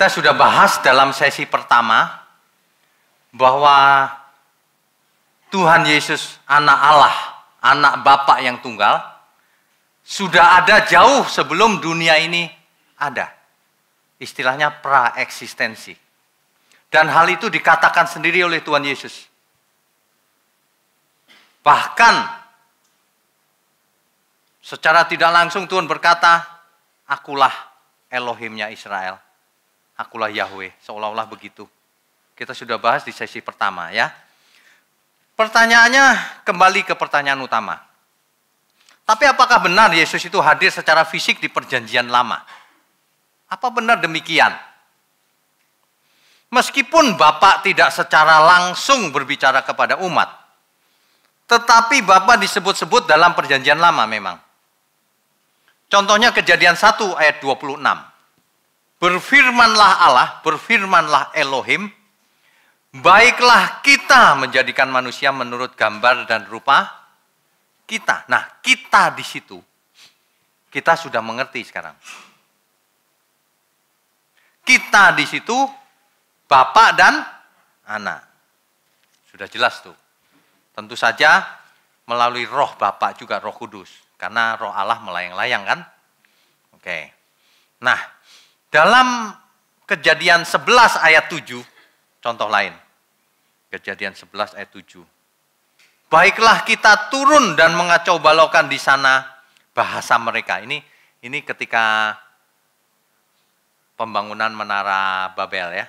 Kita sudah bahas dalam sesi pertama bahwa Tuhan Yesus anak Allah, anak Bapa yang tunggal, sudah ada jauh sebelum dunia ini ada. Istilahnya praeksistensi. Dan hal itu dikatakan sendiri oleh Tuhan Yesus. Bahkan secara tidak langsung Tuhan berkata, akulah Elohimnya Israel. Akulah Yahweh, seolah-olah begitu. Kita sudah bahas di sesi pertama ya. Pertanyaannya kembali ke pertanyaan utama. Tapi apakah benar Yesus itu hadir secara fisik di perjanjian lama? Apa benar demikian? Meskipun Bapa tidak secara langsung berbicara kepada umat, tetapi Bapa disebut-sebut dalam perjanjian lama memang. Contohnya Kejadian 1 ayat 26. Berfirmanlah Allah, berfirmanlah Elohim, baiklah kita menjadikan manusia menurut gambar dan rupa kita. Nah, kita di situ, kita sudah mengerti sekarang. Kita di situ, Bapak dan Anak. Sudah jelas tuh. Tentu saja melalui roh Bapak juga roh kudus. Karena roh Allah melayang-layang kan. Oke. Nah, dalam Kejadian 11 ayat 7, contoh lain. Kejadian 11 ayat 7. Baiklah kita turun dan mengacau balaukan di sana bahasa mereka. Ini ketika pembangunan menara Babel ya.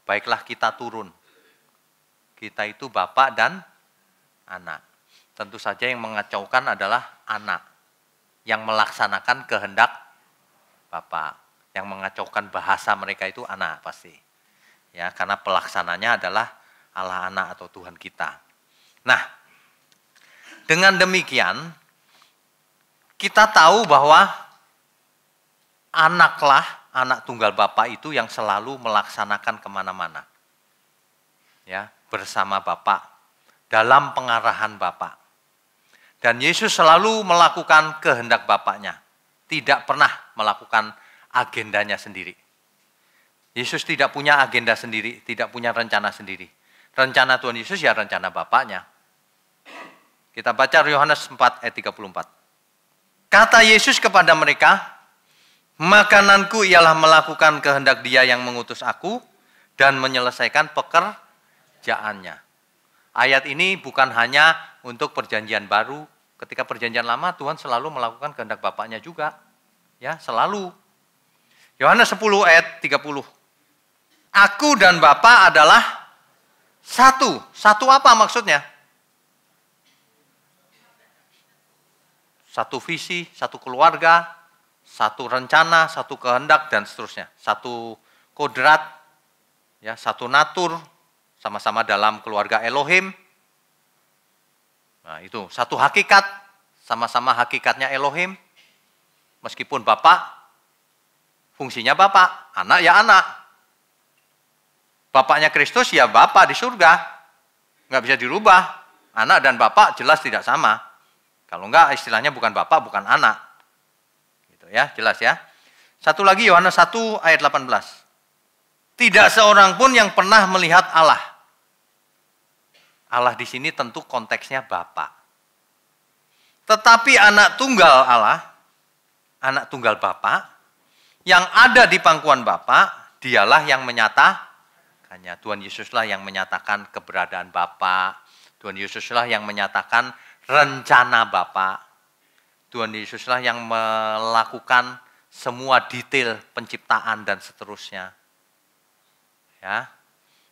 Baiklah kita turun. Kita itu Bapak dan Anak. Tentu saja yang mengacaukan adalah Anak. Yang melaksanakan kehendak Bapak. Yang mengacaukan bahasa mereka itu Anak pasti. Ya, karena pelaksananya adalah Allah Anak atau Tuhan kita. Nah, dengan demikian kita tahu bahwa anaklah, anak tunggal Bapa itu yang selalu melaksanakan kemana-mana. Ya, bersama Bapa, dalam pengarahan Bapa. Dan Yesus selalu melakukan kehendak Bapaknya. Tidak pernah melakukan agendanya sendiri. Yesus tidak punya agenda sendiri, tidak punya rencana sendiri. Rencana Tuhan Yesus ya rencana Bapaknya. Kita baca Yohanes 4 ayat 34. Kata Yesus kepada mereka, makananku ialah melakukan kehendak Dia yang mengutus aku dan menyelesaikan pekerjaannya. Ayat ini bukan hanya untuk perjanjian baru. Ketika perjanjian lama Tuhan selalu melakukan kehendak Bapaknya juga. Ya, selalu. Yohanes 10 ayat 30. Aku dan Bapa adalah satu. Satu apa maksudnya? Satu visi, satu keluarga, satu rencana, satu kehendak, dan seterusnya. Satu kodrat, ya, satu natur, sama-sama dalam keluarga Elohim. Nah itu, satu hakikat, sama-sama hakikatnya Elohim. Meskipun Bapak, fungsinya Bapak, Anak ya Anak. Bapaknya Kristus ya Bapak di surga. Nggak bisa dirubah. Anak dan Bapak jelas tidak sama. Kalau enggak istilahnya bukan Bapak, bukan Anak. Gitu ya, jelas ya. Satu lagi Yohanes 1 ayat 18. Tidak seorang pun yang pernah melihat Allah. Allah di sini tentu konteksnya Bapa. Tetapi anak tunggal Allah, anak tunggal Bapa, yang ada di pangkuan Bapa, dialah yang menyatakannya. Tuhan Yesuslah yang menyatakan keberadaan Bapa. Tuhan Yesuslah yang menyatakan rencana Bapa. Tuhan Yesuslah yang melakukan semua detail penciptaan dan seterusnya. Ya,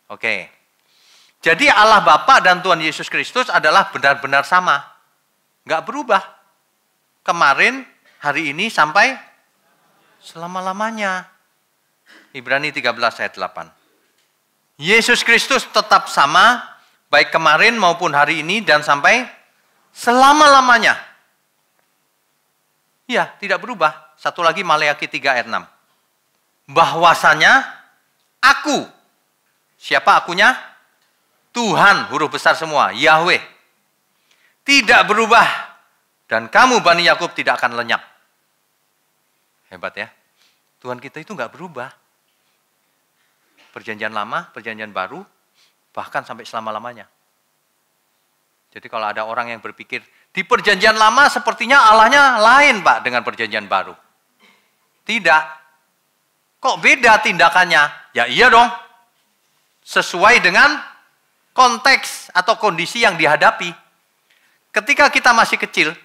oke. Jadi Allah Bapa dan Tuhan Yesus Kristus adalah benar-benar sama. Nggak berubah. Kemarin, hari ini, sampai selama-lamanya. Ibrani 13 ayat 8. Yesus Kristus tetap sama, baik kemarin maupun hari ini dan sampai selama-lamanya. Ya, tidak berubah. Satu lagi Maleakhi 3 ayat 6. Bahwasanya aku. Siapa akunya? Tuhan, huruf besar semua, Yahweh. Tidak berubah. Dan kamu Bani Yakub tidak akan lenyap. Hebat ya. Tuhan kita itu nggak berubah. Perjanjian lama, perjanjian baru, bahkan sampai selama-lamanya. Jadi kalau ada orang yang berpikir, di perjanjian lama sepertinya Allahnya lain Pak dengan perjanjian baru. Tidak. Kok beda tindakannya? Ya iya dong. Sesuai dengan konteks atau kondisi yang dihadapi. Ketika kita masih kecil,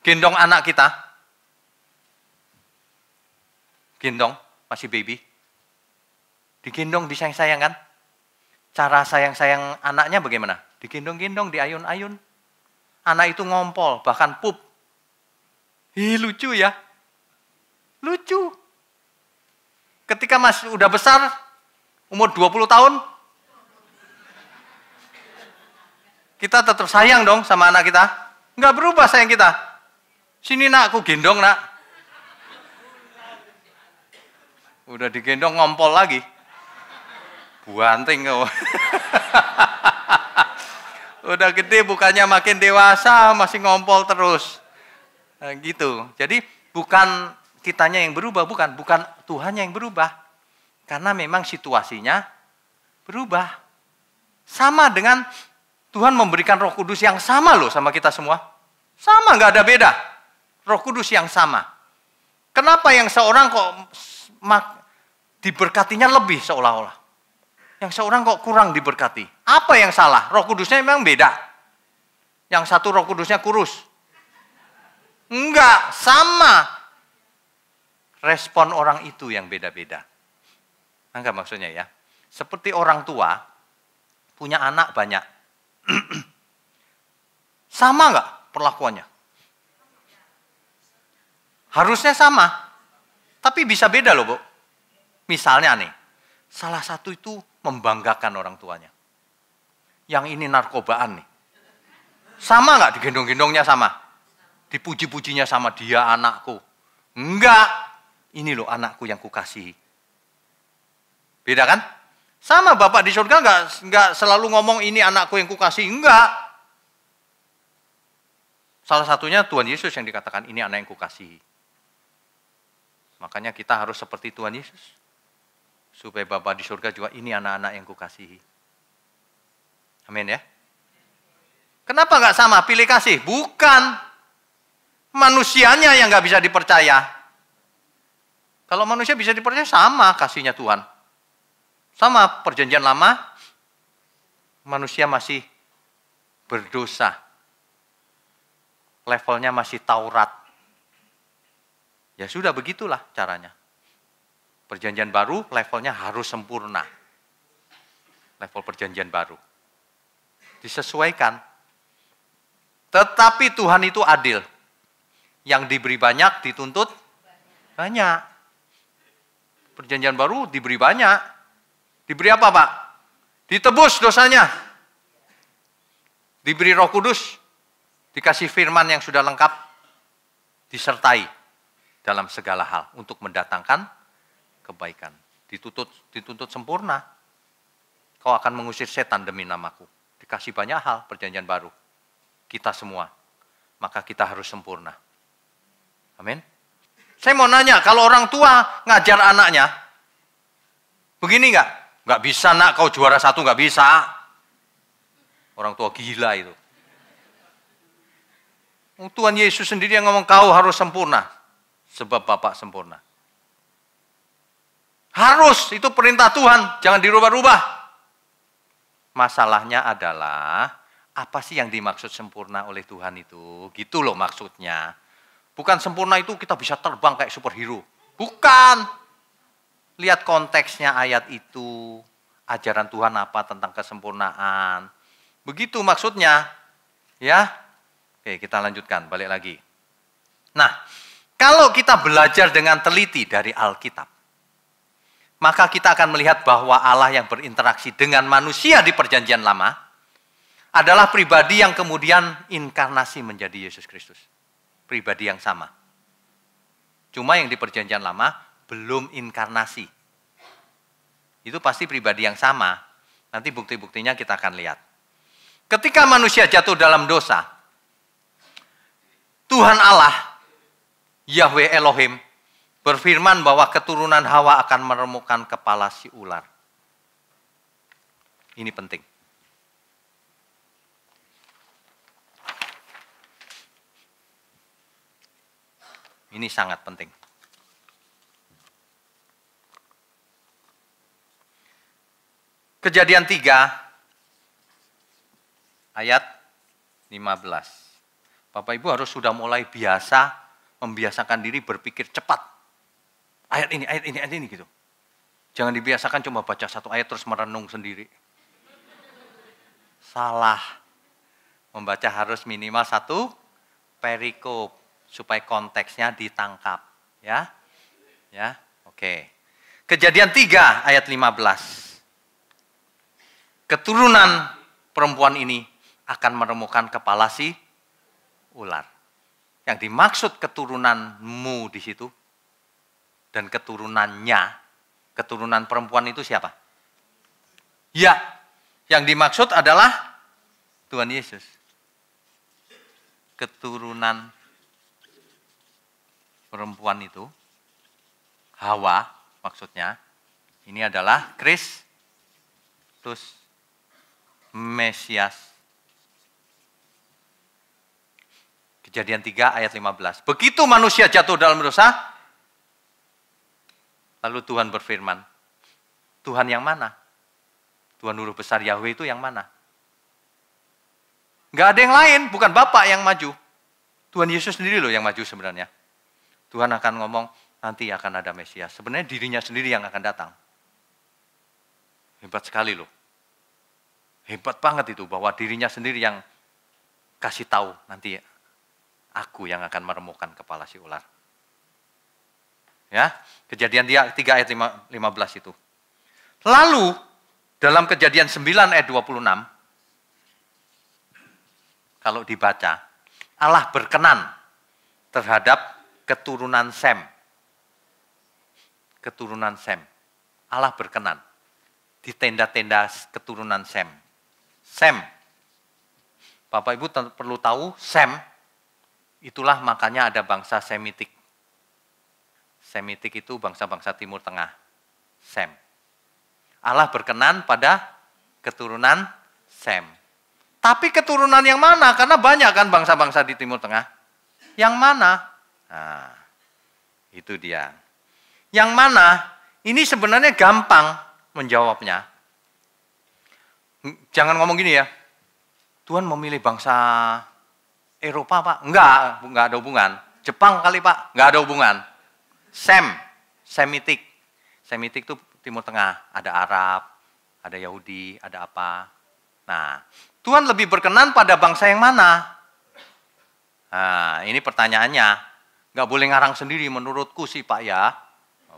gendong anak kita, gendong, masih baby, digendong, disayang-sayang kan? Cara sayang-sayang anaknya bagaimana? Digendong-gendong, diayun-ayun. Anak itu ngompol, bahkan pup. Lucu ya. Lucu. Ketika masih udah besar, umur 20 tahun, kita tetap sayang dong sama anak kita. Nggak berubah sayang kita. Sini nak, aku gendong nak. Udah digendong ngompol lagi. Buanting kau. Udah gede bukannya makin dewasa, masih ngompol terus. Nah, gitu. Jadi bukan kitanya yang berubah, bukan Tuhannya yang berubah. Karena memang situasinya berubah. Sama dengan Tuhan memberikan Roh Kudus yang sama loh sama kita semua. Sama, nggak ada beda. Roh Kudus yang sama. Kenapa yang seorang kok diberkatinya lebih seolah-olah? Yang seorang kok kurang diberkati? Apa yang salah? Roh Kudusnya memang beda. Yang satu Roh Kudusnya kurus. Enggak, sama. Respon orang itu yang beda-beda. Enggak maksudnya ya. Seperti orang tua punya anak banyak. Sama enggak perlakuannya? Harusnya sama. Tapi bisa beda loh, Bu. Misalnya nih, salah satu itu membanggakan orang tuanya. Yang ini narkobaan nih. Sama enggak digendong-gendongnya sama? Dipuji-pujinya sama, dia anakku. Enggak. Ini loh anakku yang kukasihi. Beda kan? Sama Bapak di surga enggak selalu ngomong ini anakku yang kukasihi. Enggak. Salah satunya Tuhan Yesus yang dikatakan ini anak yang kukasihi. Makanya kita harus seperti Tuhan Yesus. Supaya Bapa di surga juga ini anak-anak yang kukasihi. Amin ya. Kenapa nggak sama? Pilih kasih. Bukan. Manusianya yang nggak bisa dipercaya. Kalau manusia bisa dipercaya sama kasihnya Tuhan. Sama perjanjian lama. Manusia masih berdosa. Levelnya masih Taurat. Ya sudah begitulah caranya. Perjanjian baru levelnya harus sempurna. Level perjanjian baru. Disesuaikan. Tetapi Tuhan itu adil. Yang diberi banyak dituntut banyak. Perjanjian baru diberi banyak. Diberi apa Pak? Ditebus dosanya. Diberi Roh Kudus. Dikasih firman yang sudah lengkap. Disertai dalam segala hal untuk mendatangkan kebaikan. Dituntut sempurna. Kau akan mengusir setan demi namaku. Dikasih banyak hal perjanjian baru. Kita semua. Maka kita harus sempurna. Amin. Saya mau nanya, kalau orang tua ngajar anaknya, begini nggak? Nggak bisa nak, kau juara 1 nggak bisa. Orang tua gila itu. Tuhan Yesus sendiri yang ngomong kau harus sempurna. Sebab Bapa sempurna. Harus, itu perintah Tuhan, jangan dirubah-rubah. Masalahnya adalah, apa sih yang dimaksud sempurna oleh Tuhan itu? Gitu loh maksudnya. Bukan sempurna itu kita bisa terbang kayak superhero. Bukan. Lihat konteksnya ayat itu. Ajaran Tuhan apa tentang kesempurnaan. Begitu maksudnya. Ya. Oke, kita lanjutkan, balik lagi. Nah, kalau kita belajar dengan teliti dari Alkitab, maka kita akan melihat bahwa Allah yang berinteraksi dengan manusia di perjanjian lama adalah pribadi yang kemudian inkarnasi menjadi Yesus Kristus. Pribadi yang sama. Cuma yang di perjanjian lama belum inkarnasi. Itu pasti pribadi yang sama. Nanti bukti-buktinya kita akan lihat. Ketika manusia jatuh dalam dosa, Tuhan Allah, Yahweh Elohim, berfirman bahwa keturunan Hawa akan meremukkan kepala si ular. Ini penting. Ini sangat penting. Kejadian 3 ayat 15. Bapak Ibu harus sudah mulai membiasakan diri berpikir cepat. Ayat ini gitu. Jangan dibiasakan cuma baca satu ayat terus merenung sendiri. Salah. Membaca harus minimal 1 perikop supaya konteksnya ditangkap, ya. Ya, oke. Kejadian 3 ayat 15. Keturunan perempuan ini akan menemukan kepala si ular. Yang dimaksud keturunanmu di situ dan keturunannya, keturunan perempuan itu siapa? Ya, yang dimaksud adalah Tuhan Yesus. Keturunan perempuan itu, Hawa maksudnya, ini adalah Kristus, Mesias. Kejadian 3 ayat 15. Begitu manusia jatuh dalam dosa, lalu Tuhan berfirman, Tuhan yang mana? Tuhan huruf besar Yahweh itu yang mana? Enggak ada yang lain, bukan Bapak yang maju. Tuhan Yesus sendiri loh yang maju sebenarnya. Tuhan akan ngomong, nanti akan ada Mesias. Sebenarnya dirinya sendiri yang akan datang. Hebat sekali loh. Hebat banget itu, bahwa dirinya sendiri yang kasih tahu, nanti aku yang akan meremukkan kepala si ular. Ya, Kejadian 3 ayat 15 itu. Lalu, dalam Kejadian 9 ayat 26, kalau dibaca, Allah berkenan terhadap keturunan Sem. Keturunan Sem. Allah berkenan di tenda-tenda keturunan Sem. Sem. Bapak Ibu perlu tahu, Sem, itulah makanya ada bangsa Semitik. Semitik itu bangsa-bangsa Timur Tengah. Sem. Allah berkenan pada keturunan Sem. Tapi keturunan yang mana? Karena banyak kan bangsa-bangsa di Timur Tengah. Yang mana? Nah, itu dia. Yang mana? Ini sebenarnya gampang menjawabnya. Jangan ngomong gini ya. Tuhan memilih bangsa Eropa, Pak. Enggak ada hubungan. Jepang kali, Pak. Enggak ada hubungan. Semitik. Semitik itu Timur Tengah. Ada Arab, ada Yahudi, ada apa. Nah, Tuhan lebih berkenan pada bangsa yang mana? Nah, ini pertanyaannya. Nggak boleh ngarang sendiri menurutku sih Pak ya.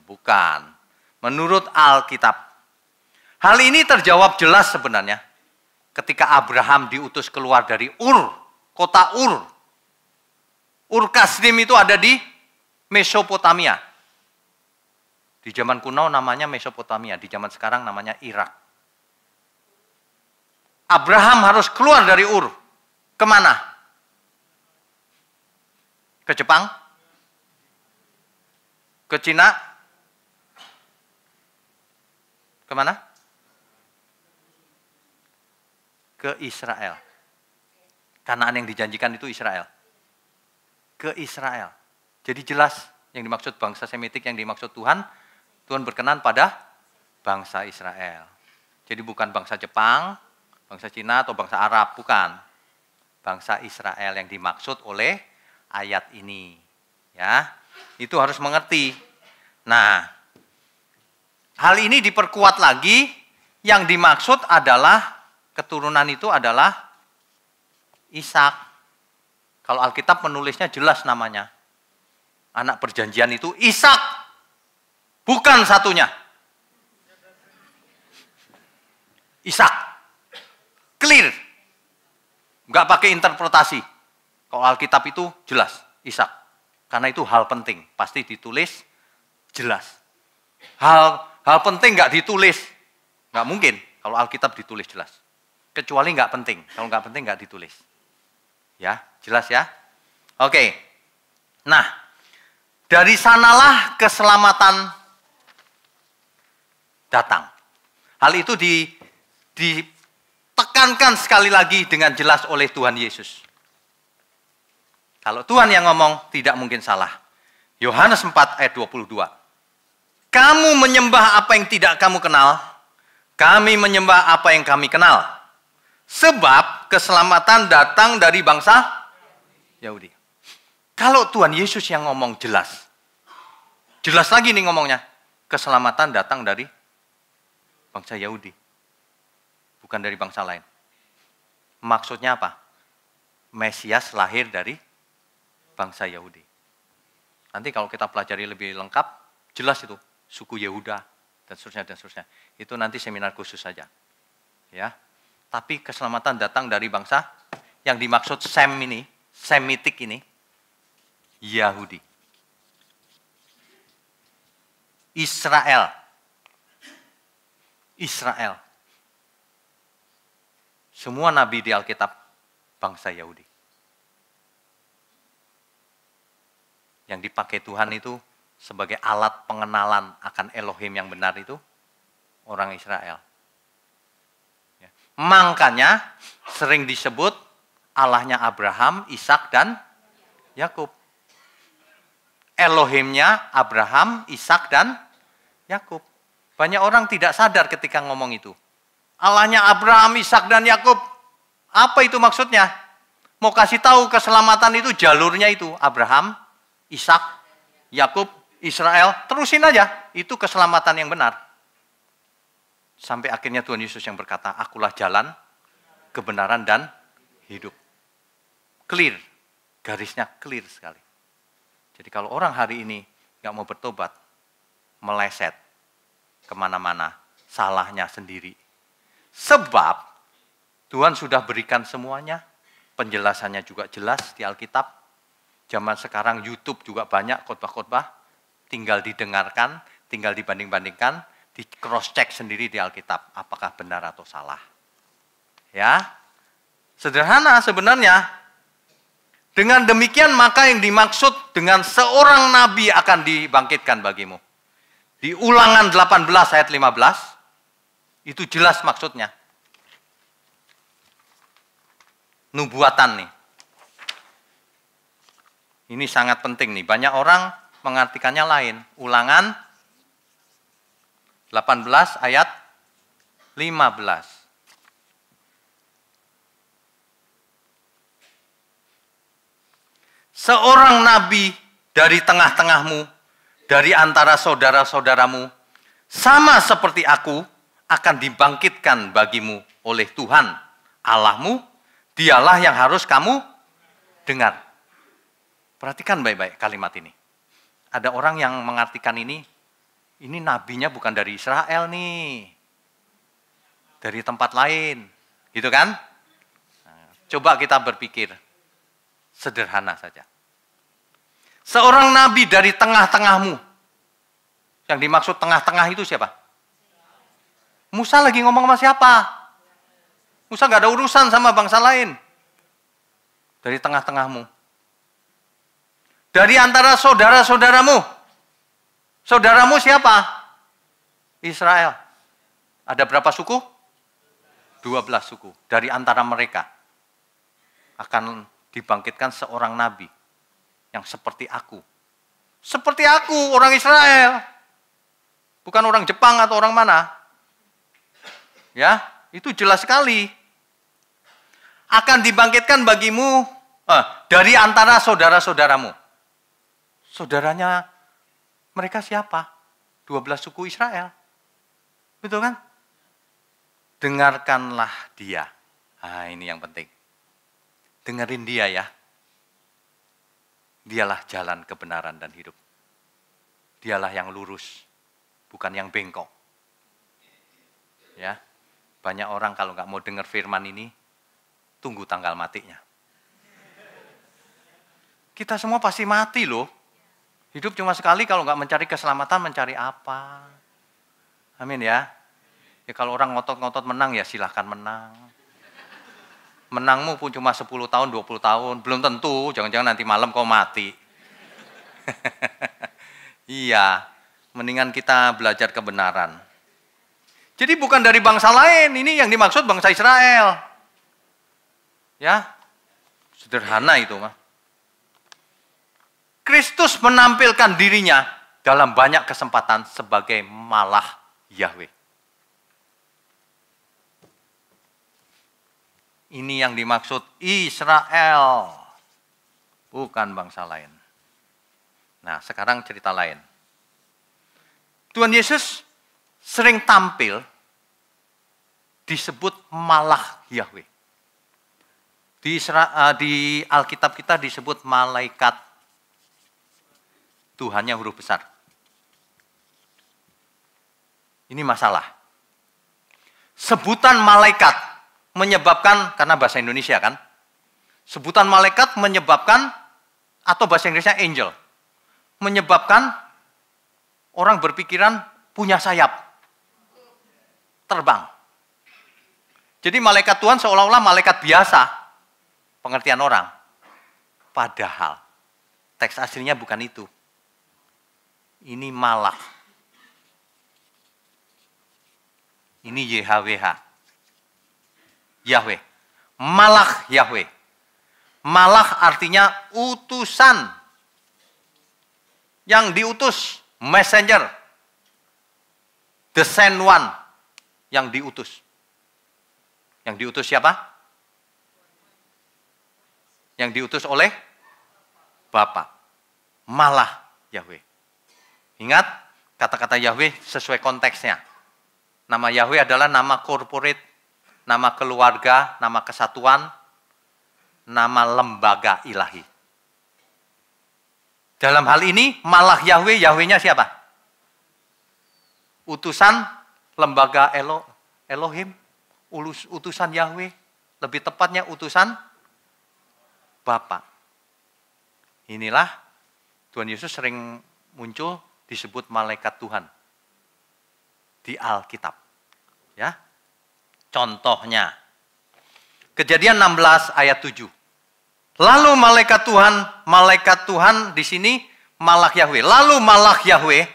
Bukan. Menurut Alkitab. Hal ini terjawab jelas sebenarnya. Ketika Abraham diutus keluar dari kota Ur. Ur Kasdim itu ada di Mesopotamia. Di zaman kuno namanya Mesopotamia. Di zaman sekarang namanya Irak. Abraham harus keluar dari Ur. Kemana? Ke Jepang? Ke Cina? Kemana? Ke Israel. Kanaan yang dijanjikan itu Israel. Ke Israel. Jadi jelas yang dimaksud bangsa Semitik, yang dimaksud Tuhan berkenan pada bangsa Israel. Jadi bukan bangsa Jepang, bangsa Cina atau bangsa Arab, bukan. Bangsa Israel yang dimaksud oleh ayat ini. Ya. Itu harus mengerti. Nah, hal ini diperkuat lagi, yang dimaksud adalah keturunan itu adalah Ishak. Kalau Alkitab menulisnya jelas namanya. Anak perjanjian itu Ishak. Bukan satunya. Ishak. Clear. Enggak pakai interpretasi. Kalau Alkitab itu jelas Ishak. Karena itu hal penting, pasti ditulis jelas. Hal penting nggak ditulis, nggak mungkin kalau Alkitab ditulis jelas. Kecuali nggak penting, kalau nggak penting nggak ditulis. Ya, jelas ya? Oke, nah dari sanalah keselamatan datang. Hal itu ditekankan sekali lagi dengan jelas oleh Tuhan Yesus. Kalau Tuhan yang ngomong, tidak mungkin salah. Yohanes 4 ayat 22. Kamu menyembah apa yang tidak kamu kenal, kami menyembah apa yang kami kenal. Sebab keselamatan datang dari bangsa Yahudi. Kalau Tuhan Yesus yang ngomong jelas. Jelas lagi nih ngomongnya. Keselamatan datang dari bangsa Yahudi. Bukan dari bangsa lain. Maksudnya apa? Mesias lahir dari bangsa Yahudi. Nanti kalau kita pelajari lebih lengkap, jelas itu. Suku Yehuda, dan seterusnya, dan seterusnya. Itu nanti seminar khusus saja. Ya. Tapi keselamatan datang dari bangsa yang dimaksud Semitik ini, Yahudi. Israel. Semua nabi di Alkitab bangsa Yahudi. Yang dipakai Tuhan itu sebagai alat pengenalan akan Elohim yang benar itu orang Israel. Ya. Makanya sering disebut Allahnya Abraham, Ishak, dan Yakub. Elohimnya Abraham, Ishak, dan Yakub. Banyak orang tidak sadar ketika ngomong itu. Allahnya Abraham, Ishak, dan Yakub. Apa itu maksudnya? Mau kasih tahu keselamatan itu jalurnya itu. Abraham, Ishak, Yakub, Israel. Terusin aja. Itu keselamatan yang benar. Sampai akhirnya Tuhan Yesus yang berkata, akulah jalan, kebenaran, dan hidup. Clear. Garisnya clear sekali. Jadi kalau orang hari ini nggak mau bertobat, meleset kemana-mana, salahnya sendiri. Sebab Tuhan sudah berikan semuanya, penjelasannya juga jelas di Alkitab. Zaman sekarang YouTube juga banyak khotbah-khotbah, tinggal didengarkan, tinggal dibanding-bandingkan, di cross check sendiri di Alkitab, apakah benar atau salah. Ya, sederhana sebenarnya. Dengan demikian maka yang dimaksud dengan seorang nabi akan dibangkitkan bagimu. Di Ulangan 18 ayat 15, itu jelas maksudnya. Nubuatan nih. Ini sangat penting nih, banyak orang mengartikannya lain. Ulangan 18 ayat 15. Seorang nabi dari tengah-tengahmu, dari antara saudara-saudaramu, sama seperti aku, akan dibangkitkan bagimu oleh Tuhan Allahmu, dialah yang harus kamu dengar. Perhatikan baik-baik kalimat ini. Ada orang yang mengartikan ini nabinya bukan dari Israel nih, dari tempat lain, gitu kan? Nah, coba kita berpikir, sederhana saja. Seorang nabi dari tengah-tengahmu. Yang dimaksud tengah-tengah itu siapa? Musa lagi ngomong sama siapa? Musa gak ada urusan sama bangsa lain. Dari tengah-tengahmu. Dari antara saudara-saudaramu. Saudaramu siapa? Israel. Ada berapa suku? 12 suku. Dari antara mereka akan dibangkitkan seorang nabi yang seperti aku. Seperti aku, orang Israel. Bukan orang Jepang atau orang mana. Ya, itu jelas sekali. Akan dibangkitkan bagimu dari antara saudara-saudaramu. Saudaranya mereka siapa? 12 suku Israel. Betul kan? Dengarkanlah dia. Nah, ini yang penting. Dengerin dia ya. Dialah jalan kebenaran dan hidup. Dialah yang lurus, bukan yang bengkok. Ya, banyak orang kalau nggak mau dengar firman ini, tunggu tanggal matinya. Kita semua pasti mati loh. Hidup cuma sekali, kalau nggak mencari keselamatan, mencari apa? Amin ya. Ya kalau orang ngotot-ngotot menang, ya silahkan menang. Menangmu pun cuma 10 tahun, 20 tahun. Belum tentu, jangan-jangan nanti malam kau mati. Iya, mendingan kita belajar kebenaran. Jadi bukan dari bangsa lain, ini yang dimaksud bangsa Israel. Ya, sederhana itu mah. Kristus menampilkan dirinya dalam banyak kesempatan sebagai Malah Yahweh. Ini yang dimaksud Israel, bukan bangsa lain. Nah, sekarang cerita lain. Tuhan Yesus sering tampil disebut Malah Yahweh. Di Alkitab kita disebut malaikat Tuhannya huruf besar. Ini masalah. Sebutan malaikat menyebabkan, karena bahasa Indonesia kan, sebutan malaikat menyebabkan, atau bahasa Inggrisnya angel, menyebabkan orang berpikiran punya sayap, terbang. Jadi malaikat Tuhan seolah-olah malaikat biasa, pengertian orang. Padahal, teks aslinya bukan itu. Ini Malak. Ini YHWH. Yahweh. Malak Yahweh. Malak artinya utusan. Yang diutus. Messenger. The sent one. Yang diutus. Yang diutus siapa? Yang diutus oleh Bapa. Malah Yahweh. Ingat, kata-kata Yahweh sesuai konteksnya. Nama Yahweh adalah nama korporat, nama keluarga, nama kesatuan, nama lembaga ilahi. Dalam hal ini, Malah Yahweh, Yahwehnya siapa? Utusan lembaga Elohim, utusan Yahweh, lebih tepatnya utusan Bapa. Inilah Tuhan Yesus sering muncul disebut malaikat Tuhan di Alkitab. Ya. Contohnya Kejadian 16 ayat 7. Lalu malaikat Tuhan di sini Malak Yahweh. Lalu Malak Yahweh,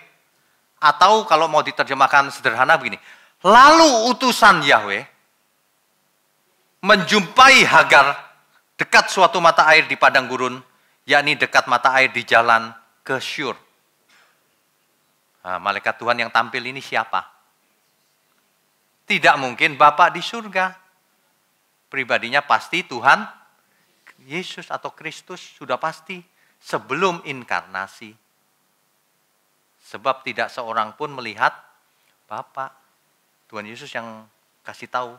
atau kalau mau diterjemahkan sederhana begini. Lalu utusan Yahweh menjumpai Hagar dekat suatu mata air di padang gurun, yakni dekat mata air di jalan ke Syur. Nah, malaikat Tuhan yang tampil ini siapa? Tidak mungkin Bapa di surga. Pribadinya pasti Tuhan Yesus atau Kristus, sudah pasti sebelum inkarnasi. Sebab tidak seorang pun melihat Bapa. Tuhan Yesus yang kasih tahu.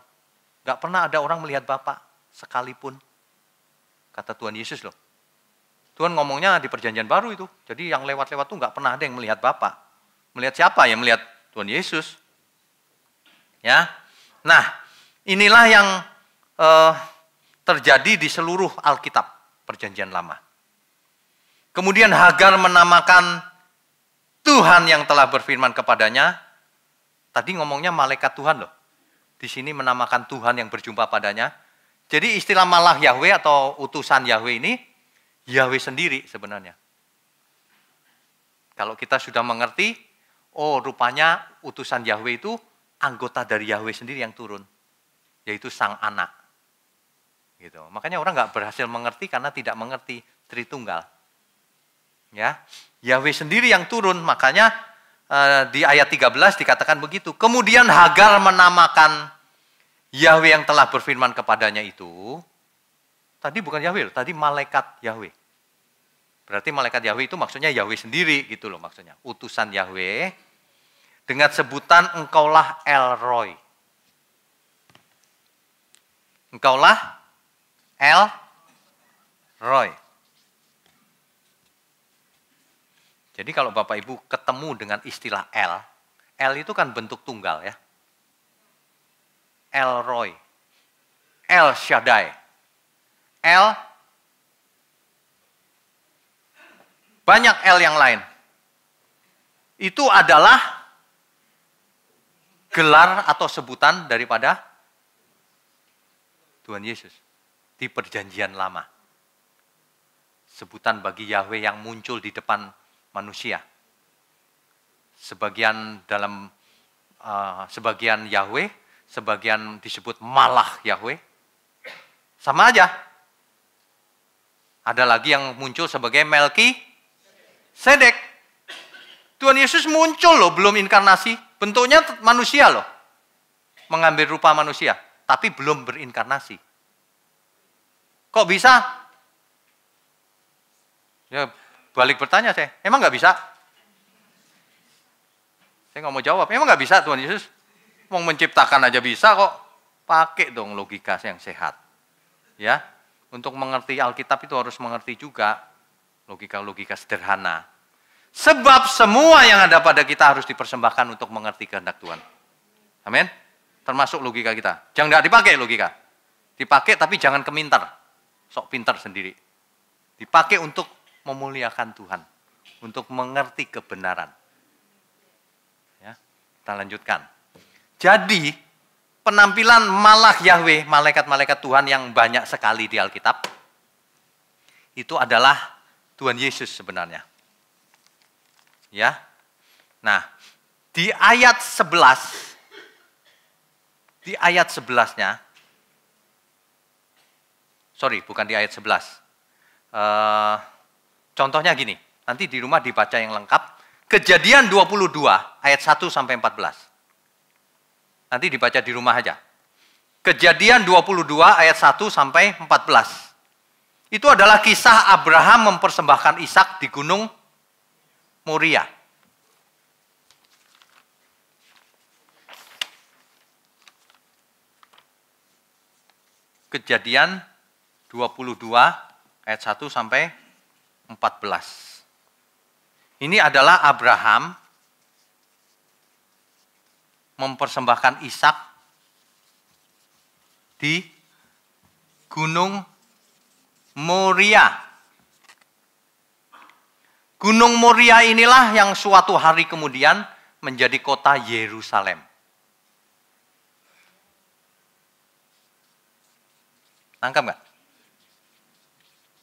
Gak pernah ada orang melihat Bapa sekalipun. Kata Tuhan Yesus loh. Tuhan ngomongnya di perjanjian baru itu. Jadi yang lewat-lewat tuh gak pernah ada yang melihat Bapa. Melihat siapa? Yang melihat Tuhan Yesus. Ya. Nah, inilah yang terjadi di seluruh Alkitab Perjanjian Lama. Kemudian Hagar menamakan Tuhan yang telah berfirman kepadanya. Tadi ngomongnya malaikat Tuhan loh. Di sini menamakan Tuhan yang berjumpa padanya. Jadi istilah Malah Yahweh atau utusan Yahweh ini Yahweh sendiri sebenarnya. Kalau kita sudah mengerti, oh rupanya utusan Yahweh itu anggota dari Yahweh sendiri yang turun. Yaitu Sang Anak. Gitu. Makanya orang nggak berhasil mengerti karena tidak mengerti Tritunggal. Ya, Yahweh sendiri yang turun, makanya di ayat 13 dikatakan begitu. Kemudian Hagar menamakan Yahweh yang telah berfirman kepadanya itu. Tadi bukan Yahweh, tadi malaikat Yahweh. Berarti malaikat Yahweh itu maksudnya Yahweh sendiri gitu loh maksudnya. Utusan Yahweh dengan sebutan engkaulah El Roy. Engkaulah El Roy. Jadi kalau Bapak Ibu ketemu dengan istilah El itu kan bentuk tunggal ya. El Roy, El Shaddai, El, banyak El yang lain. Itu adalah gelar atau sebutan daripada Tuhan Yesus. Di perjanjian lama. Sebutan bagi Yahweh yang muncul di depan manusia. Sebagian dalam sebagian Yahweh, sebagian disebut malah Yahweh. Sama aja. Ada lagi yang muncul sebagai Melkisedek. Tuhan Yesus muncul loh, belum inkarnasi. Bentuknya manusia loh. Mengambil rupa manusia. Tapi belum berinkarnasi. Kok bisa? Ya balik bertanya saya. Emang nggak bisa? Saya nggak mau jawab. Emang nggak bisa Tuhan Yesus? Mau menciptakan aja bisa kok. Pakai dong logika yang sehat. Ya, untuk mengerti Alkitab itu harus mengerti juga logika-logika sederhana. Sebab semua yang ada pada kita harus dipersembahkan untuk mengerti kehendak Tuhan. Amin. Termasuk logika kita. Jangan dipakai logika. Dipakai tapi jangan kemintar. Sok pintar sendiri. Dipakai untuk memuliakan Tuhan. Untuk mengerti kebenaran. Ya, kita lanjutkan. Jadi, penampilan malah Yahweh, malaikat-malaikat Tuhan yang banyak sekali di Alkitab, itu adalah Tuhan Yesus sebenarnya. Ya. Nah, di ayat 11, di ayat 11-nya, sorry, bukan di ayat 11. Contohnya gini, nanti di rumah dibaca yang lengkap. Kejadian 22, ayat 1 sampai 14. Nanti dibaca di rumah aja. Kejadian 22 ayat 1 sampai 14. Itu adalah kisah Abraham mempersembahkan Ishak di Gunung Moria. Kejadian 22 ayat 1 sampai 14. Ini adalah Abraham mempersembahkan Ishak di Gunung Moria. Gunung Moria inilah yang suatu hari kemudian menjadi kota Yerusalem. Nangkap nggak?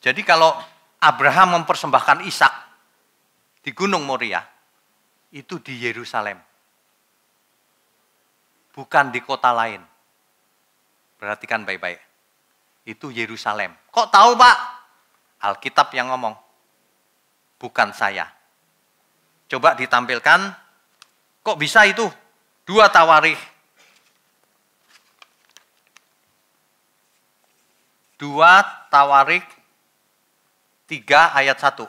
Jadi kalau Abraham mempersembahkan Ishak di Gunung Moria, itu di Yerusalem. Bukan di kota lain. Perhatikan baik-baik. Itu Yerusalem. Kok tahu Pak? Alkitab yang ngomong. Bukan saya. Coba ditampilkan. Kok bisa itu? 2 Tawarikh. 2 Tawarikh 3 ayat 1.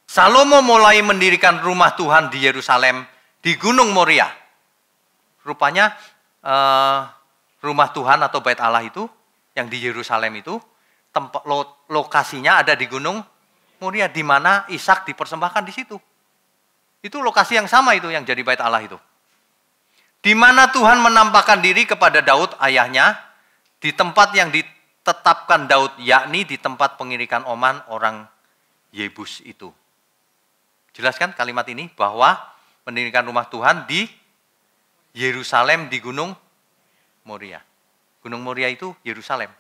Salomo mulai mendirikan rumah Tuhan di Yerusalem, di Gunung Moria. Rupanya rumah Tuhan atau Bait Allah itu yang di Yerusalem itu tempat lokasinya ada di Gunung Moria, di mana Ishak dipersembahkan di situ. Itu lokasi yang sama itu yang jadi Bait Allah itu. Di mana Tuhan menampakkan diri kepada Daud ayahnya di tempat yang ditetapkan Daud, yakni di tempat pengirikan Oman orang Yebus itu. Jelaskan kalimat ini bahwa mendirikan rumah Tuhan di Yerusalem di Gunung Moria. Gunung Moria itu Yerusalem.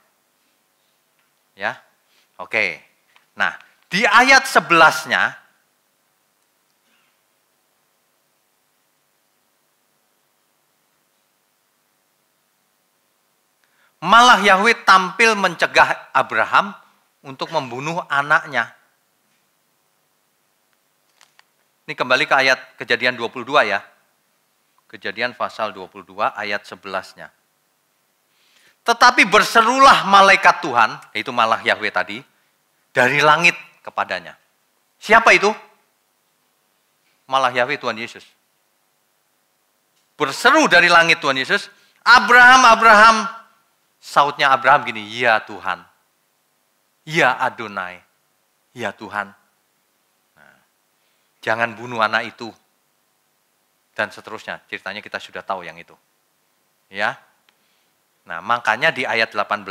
Ya. Oke. Nah, di ayat 11-nya malah Yahweh tampil mencegah Abraham untuk membunuh anaknya. Ini kembali ke ayat Kejadian 22 ya. Kejadian pasal 22 ayat 11-nya. Tetapi berserulah malaikat Tuhan, yaitu malah Yahweh tadi, dari langit kepadanya. Siapa itu? Malah Yahweh Tuhan Yesus. Berseru dari langit Tuhan Yesus, Abraham, Abraham. Sautnya Abraham gini, ya Tuhan. Ya Adonai. Ya Tuhan. Nah, jangan bunuh anak itu. Dan seterusnya, ceritanya kita sudah tahu yang itu. Ya. Nah, makanya di ayat 18,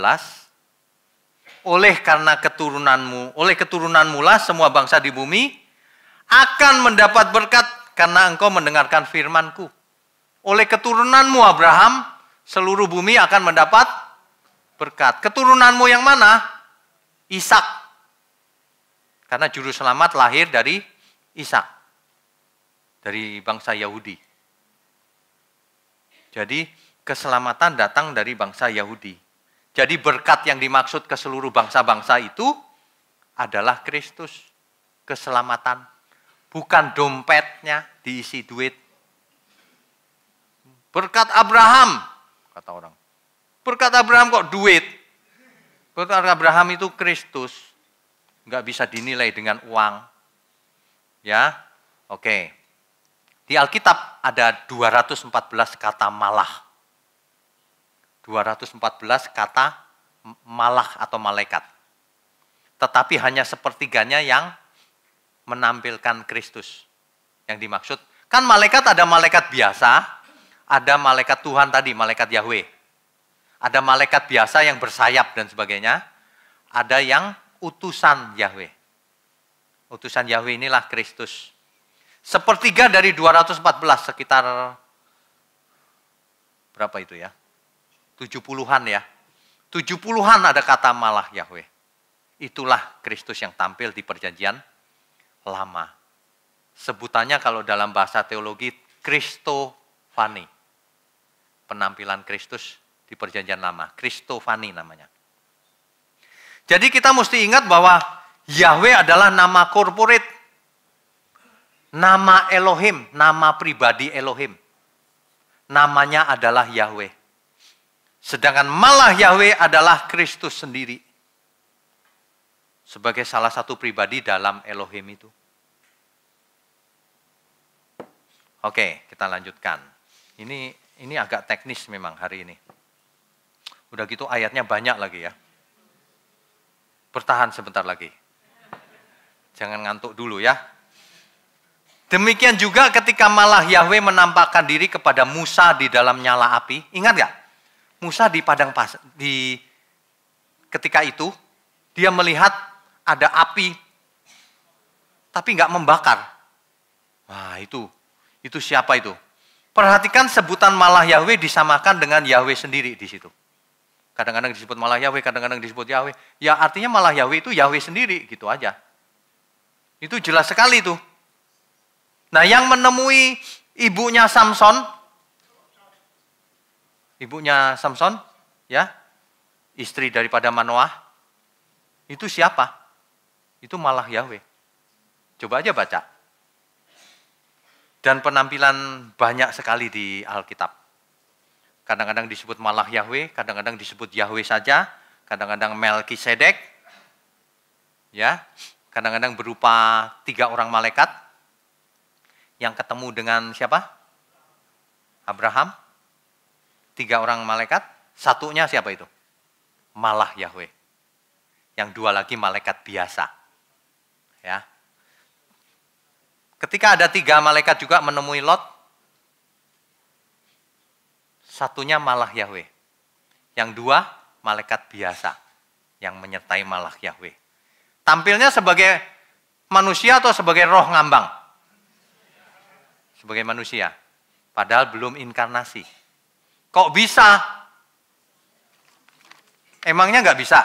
oleh keturunanmu lah semua bangsa di bumi akan mendapat berkat karena engkau mendengarkan firman-Ku. Oleh keturunanmu Abraham, seluruh bumi akan mendapat berkat. Keturunanmu yang mana? Ishak. Karena juru selamat lahir dari Ishak. Dari bangsa Yahudi. Jadi keselamatan datang dari bangsa Yahudi. Jadi berkat yang dimaksud ke seluruh bangsa-bangsa itu adalah Kristus. Keselamatan. Bukan dompetnya diisi duit. Berkat Abraham, kata orang. Berkat Abraham kok duit? Berkat Abraham itu Kristus. Nggak bisa dinilai dengan uang. Ya, oke. Di Alkitab ada 214 kata malah. 214 kata malah atau malaikat. Tetapi hanya sepertiganya yang menampilkan Kristus. Yang dimaksud, kan malaikat ada malaikat biasa, ada malaikat Tuhan tadi, malaikat Yahweh. Ada malaikat biasa yang bersayap dan sebagainya. Ada yang utusan Yahweh. Utusan Yahweh inilah Kristus. Sepertiga dari 214, sekitar berapa itu ya? 70-an ya. 70-an ada kata malah Yahweh. Itulah Kristus yang tampil di perjanjian lama. Sebutannya kalau dalam bahasa teologi, Kristofani. Penampilan Kristus di perjanjian lama. Kristofani namanya. Jadi kita mesti ingat bahwa Yahweh adalah nama korporat. Nama Elohim, nama pribadi Elohim. Namanya adalah Yahweh. Sedangkan malah Yahweh adalah Kristus sendiri. Sebagai salah satu pribadi dalam Elohim itu. Oke, kita lanjutkan. Ini agak teknis memang hari ini. Udah gitu ayatnya banyak lagi ya. Bertahan sebentar lagi. Jangan ngantuk dulu ya. Demikian juga ketika malah Yahweh menampakkan diri kepada Musa di dalam nyala api. Ingat gak? Musa di padang pasir, ketika itu dia melihat ada api tapi nggak membakar. Wah, itu siapa itu? Perhatikan sebutan malah Yahweh disamakan dengan Yahweh sendiri di situ. Kadang-kadang disebut malah Yahweh, kadang-kadang disebut Yahweh. Ya artinya malah Yahweh itu Yahweh sendiri, gitu aja. Itu jelas sekali tuh. Nah, yang menemui ibunya Samson, ya, istri daripada Manoah, itu siapa? Itu malah Yahweh. Coba aja baca. Dan penampilan banyak sekali di Alkitab. Kadang-kadang disebut malah Yahweh, kadang-kadang disebut Yahweh saja, kadang-kadang Melkisedek, ya, kadang-kadang berupa 3 orang malaikat yang ketemu dengan siapa? Abraham. 3 orang malaikat, satunya siapa itu? Malah Yahweh. Yang 2 lagi malaikat biasa. Ya. Ketika ada 3 malaikat juga menemui Lot, satunya malah Yahweh. Yang 2 malaikat biasa yang menyertai malah Yahweh. Tampilnya sebagai manusia atau sebagai roh ngambang? Sebagai manusia. Padahal belum inkarnasi. Kok bisa? Emangnya nggak bisa?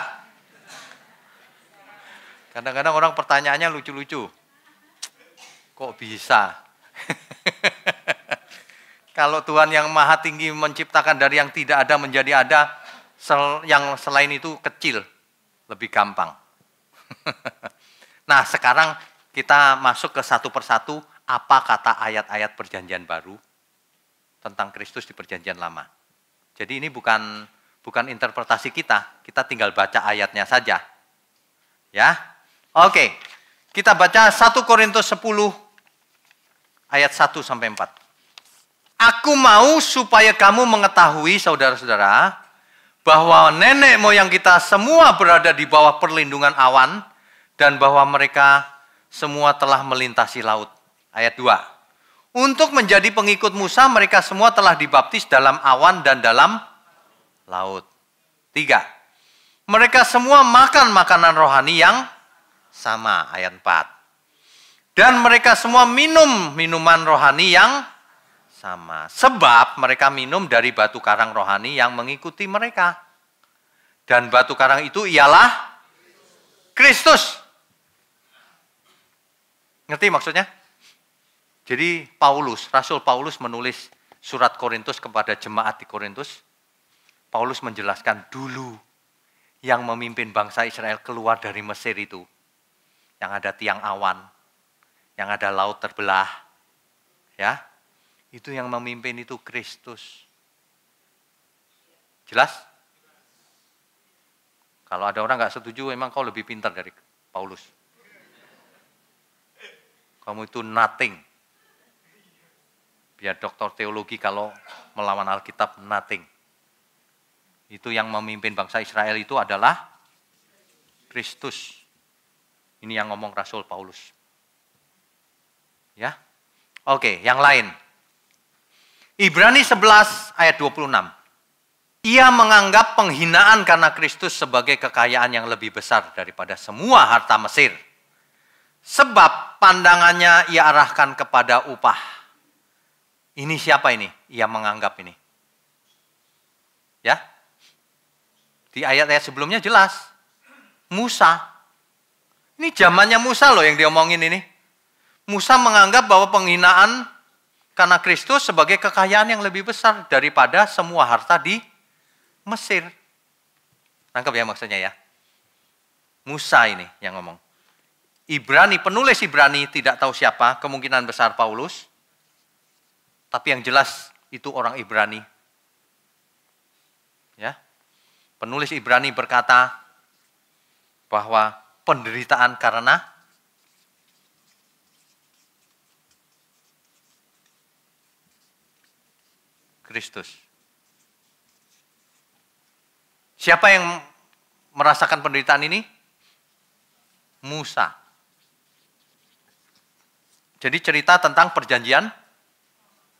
Kadang-kadang orang pertanyaannya lucu-lucu. Kok bisa? Kalau Tuhan yang maha tinggi menciptakan dari yang tidak ada menjadi ada, yang selain itu kecil, lebih gampang. Nah, sekarang kita masuk ke satu persatu apa kata ayat-ayat perjanjian baru tentang Kristus di perjanjian lama. Jadi ini bukan interpretasi kita tinggal baca ayatnya saja. Ya. Oke. Kita baca 1 Korintus 10 ayat 1 sampai 4. Aku mau supaya kamu mengetahui, saudara-saudara, bahwa nenek moyang kita semua berada di bawah perlindungan awan dan bahwa mereka semua telah melintasi laut. Ayat 2. Untuk menjadi pengikut Musa, mereka semua telah dibaptis dalam awan dan dalam laut. 3. Mereka semua makan makanan rohani yang sama. Ayat 4. Dan mereka semua minum minuman rohani yang sama. Sebab mereka minum dari batu karang rohani yang mengikuti mereka. Dan batu karang itu ialah Kristus. Ngerti maksudnya? Jadi Rasul Paulus menulis surat Korintus kepada jemaat di Korintus, Paulus menjelaskan dulu yang memimpin bangsa Israel keluar dari Mesir itu, yang ada tiang awan, yang ada laut terbelah, ya, itu yang memimpin itu Kristus. Jelas? Kalau ada orang nggak setuju, emang kau lebih pintar dari Paulus. Kamu itu nothing. Biar doktor teologi kalau melawan Alkitab, nothing. Itu yang memimpin bangsa Israel itu adalah Kristus. Ini yang ngomong Rasul Paulus. Ya. Oke, yang lain. Ibrani 11 ayat 26. Ia menganggap penghinaan karena Kristus sebagai kekayaan yang lebih besar daripada semua harta Mesir. Sebab pandangannya ia arahkan kepada upah. Ini siapa ini? Ia menganggap ini. Ya. Di ayat-ayat sebelumnya jelas. Musa. Ini zamannya Musa loh yang diomongin ini. Musa menganggap bahwa penghinaan karena Kristus sebagai kekayaan yang lebih besar daripada semua harta di Mesir. Nangkep ya maksudnya ya? Musa ini yang ngomong. Ibrani, penulis Ibrani tidak tahu siapa, kemungkinan besar Paulus. Tapi yang jelas itu orang Ibrani. Ya. Penulis Ibrani berkata bahwa penderitaan karena Kristus. Siapa yang merasakan penderitaan ini? Musa. Jadi cerita tentang perjanjian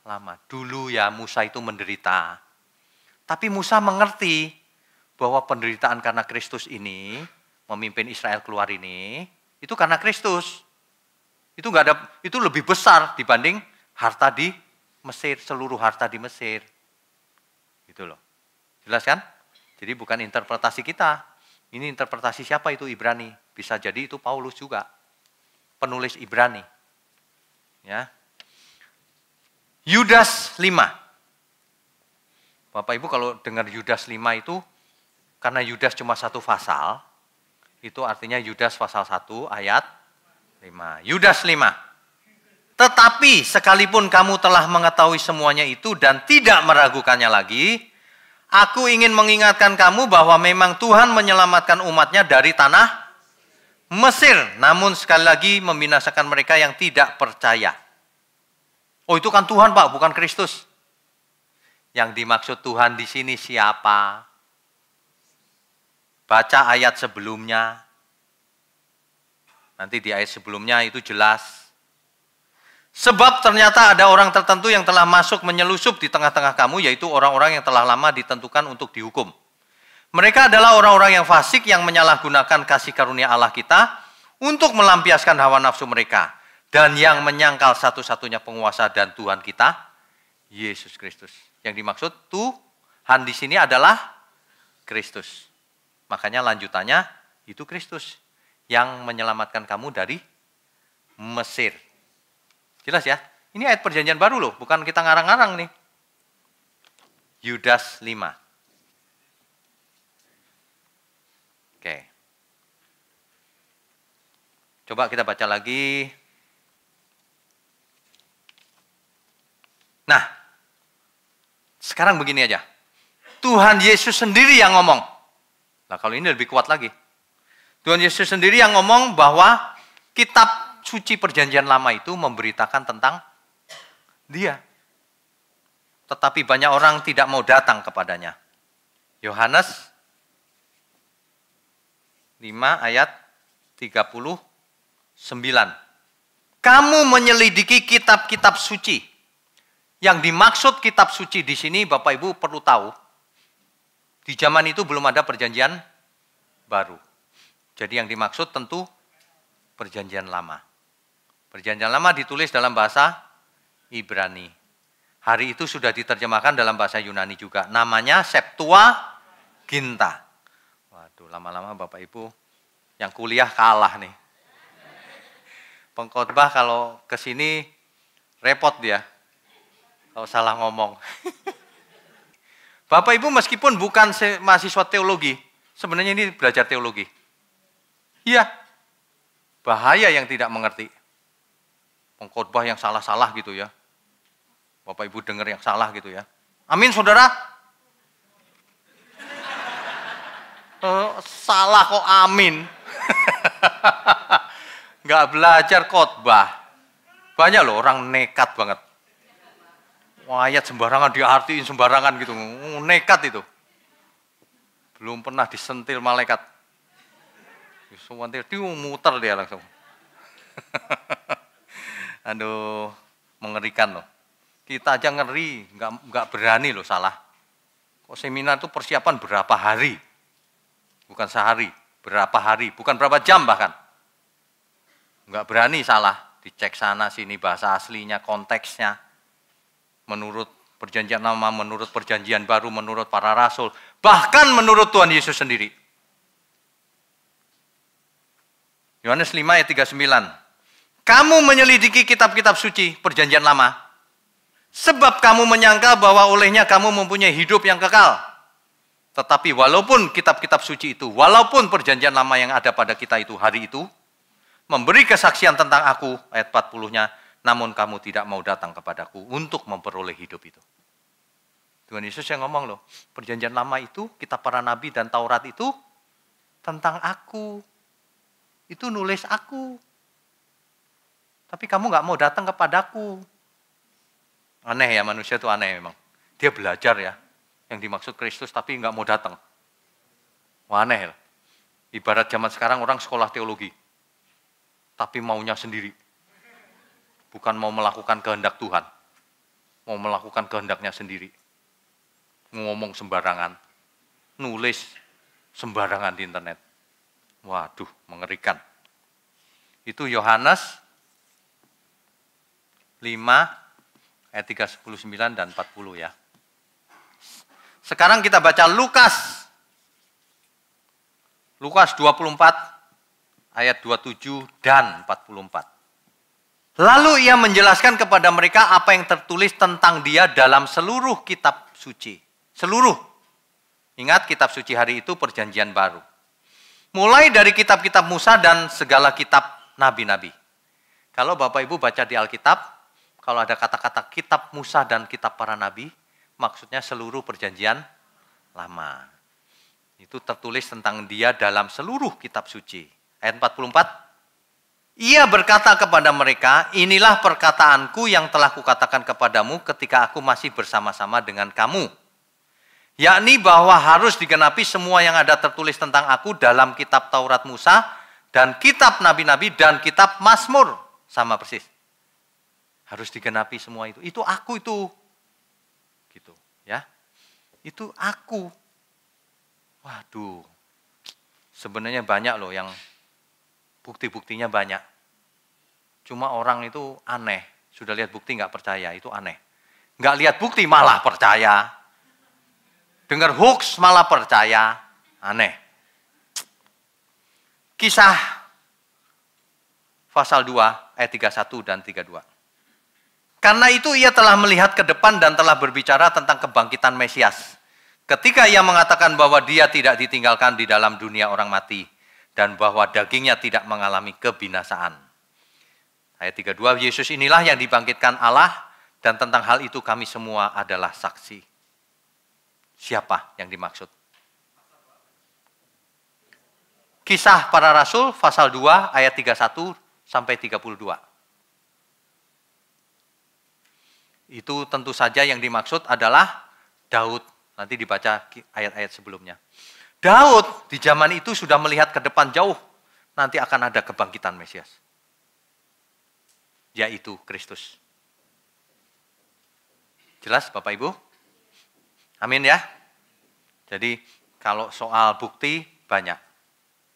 lama. Dulu ya Musa itu menderita. Tapi Musa mengerti bahwa penderitaan karena Kristus ini, memimpin Israel keluar ini, itu karena Kristus. Itu enggak ada, itu lebih besar dibanding harta di Mesir, seluruh harta di Mesir. Gitu loh. Jelas kan? Jadi bukan interpretasi kita. Ini interpretasi siapa itu Ibrani? Bisa jadi itu Paulus juga. Penulis Ibrani. Ya. Yudas 5. Bapak Ibu kalau dengar Yudas 5 itu, karena Yudas cuma satu pasal, itu artinya Yudas pasal 1 ayat 5. Yudas 5. Tetapi sekalipun kamu telah mengetahui semuanya itu dan tidak meragukannya lagi, aku ingin mengingatkan kamu bahwa memang Tuhan menyelamatkan umatnya dari tanah Mesir. Namun sekali lagi membinasakan mereka yang tidak percaya. Oh itu kan Tuhan Pak, bukan Kristus. Yang dimaksud Tuhan di sini siapa? Baca ayat sebelumnya. Nanti di ayat sebelumnya itu jelas. Sebab ternyata ada orang tertentu yang telah masuk menyelusup di tengah-tengah kamu, yaitu orang-orang yang telah lama ditentukan untuk dihukum. Mereka adalah orang-orang yang fasik yang menyalahgunakan kasih karunia Allah kita untuk melampiaskan hawa nafsu mereka. Dan yang menyangkal satu-satunya penguasa dan Tuhan kita, Yesus Kristus. Yang dimaksud Tuhan di sini adalah Kristus. Makanya lanjutannya itu Kristus yang menyelamatkan kamu dari Mesir. Jelas ya? Ini ayat perjanjian baru loh, bukan kita ngarang-ngarang nih. Yudas 5. Oke. Coba kita baca lagi. Nah, sekarang begini aja. Tuhan Yesus sendiri yang ngomong. Nah kalau ini lebih kuat lagi. Tuhan Yesus sendiri yang ngomong bahwa kitab suci perjanjian lama itu memberitakan tentang dia. Tetapi banyak orang tidak mau datang kepadanya. Yohanes 5 ayat 39. Kamu menyelidiki kitab-kitab suci. Yang dimaksud kitab suci di sini Bapak Ibu perlu tahu. Di zaman itu belum ada perjanjian baru. Jadi yang dimaksud tentu perjanjian lama. Perjanjian lama ditulis dalam bahasa Ibrani. Hari itu sudah diterjemahkan dalam bahasa Yunani juga. Namanya Septuaginta. Waduh, lama-lama Bapak Ibu yang kuliah kalah nih. Pengkhotbah kalau ke sini repot dia. Kalau salah ngomong. Bapak Ibu meskipun bukan mahasiswa teologi, sebenarnya ini belajar teologi. Iya, bahaya yang tidak mengerti. Pengkhotbah yang salah-salah gitu ya. Bapak Ibu dengar yang salah gitu ya. Amin saudara? Salah kok amin. Nggak belajar khotbah. Banyak loh orang nekat banget. Ayat sembarangan diartiin sembarangan gitu. Nekat itu. Belum pernah disentil malaikat. Semua muter dia langsung. Aduh, mengerikan loh. Kita aja ngeri, nggak berani loh salah. Kok seminar itu persiapan berapa hari? Bukan sehari, berapa hari, bukan berapa jam bahkan. Nggak berani salah, dicek sana sini bahasa aslinya, konteksnya. Menurut perjanjian lama, menurut perjanjian baru, menurut para rasul. Bahkan menurut Tuhan Yesus sendiri. Yohanes 5 ayat 39. Kamu menyelidiki kitab-kitab suci perjanjian lama. Sebab kamu menyangka bahwa olehnya kamu mempunyai hidup yang kekal. Tetapi walaupun kitab-kitab suci itu, walaupun perjanjian lama yang ada pada kita itu hari itu, memberi kesaksian tentang aku, ayat 40-nya, namun kamu tidak mau datang kepadaku untuk memperoleh hidup itu. Tuhan Yesus yang ngomong loh, perjanjian lama itu, kitab para nabi dan Taurat itu, tentang aku. Itu nulis aku. Tapi kamu nggak mau datang kepadaku. Aneh ya, manusia itu aneh memang. Dia belajar ya, yang dimaksud Kristus tapi nggak mau datang. Wah, aneh ya. Ibarat zaman sekarang orang sekolah teologi, tapi maunya sendiri. Bukan mau melakukan kehendak Tuhan, mau melakukan kehendaknya sendiri. Ngomong sembarangan, nulis sembarangan di internet. Waduh, mengerikan. Itu Yohanes 5 ayat 39 dan 40 ya. Sekarang kita baca Lukas. Lukas 24 ayat 27 dan 44. Lalu ia menjelaskan kepada mereka apa yang tertulis tentang dia dalam seluruh kitab suci. Seluruh. Ingat kitab suci hari itu perjanjian baru. Mulai dari kitab-kitab Musa dan segala kitab nabi-nabi. Kalau Bapak Ibu baca di Alkitab, kalau ada kata-kata kitab Musa dan kitab para nabi, maksudnya seluruh perjanjian lama. Itu tertulis tentang dia dalam seluruh kitab suci. Ayat 44. Ia berkata kepada mereka, inilah perkataanku yang telah kukatakan kepadamu ketika aku masih bersama-sama dengan kamu. Yakni bahwa harus digenapi semua yang ada tertulis tentang aku dalam kitab Taurat Musa dan kitab nabi-nabi dan kitab Mazmur. Sama persis. Harus digenapi semua itu. Itu aku itu. Gitu, ya. Itu aku. Waduh. Sebenarnya banyak loh yang bukti-buktinya banyak. Cuma orang itu aneh. Sudah lihat bukti nggak percaya, itu aneh. Nggak lihat bukti malah percaya. Dengar hoax malah percaya. Aneh. Kisah pasal 2 ayat 31 dan 32. Karena itu ia telah melihat ke depan dan telah berbicara tentang kebangkitan Mesias. Ketika ia mengatakan bahwa dia tidak ditinggalkan di dalam dunia orang mati. Dan bahwa dagingnya tidak mengalami kebinasaan. Ayat 32, Yesus inilah yang dibangkitkan Allah. Dan tentang hal itu kami semua adalah saksi. Siapa yang dimaksud? Kisah para Rasul pasal 2 ayat 31 sampai 32. Itu tentu saja yang dimaksud adalah Daud. Nanti dibaca ayat-ayat sebelumnya. Daud di zaman itu sudah melihat ke depan jauh. Nanti akan ada kebangkitan Mesias. Yaitu Kristus. Jelas Bapak Ibu? Amin ya. Jadi kalau soal bukti banyak.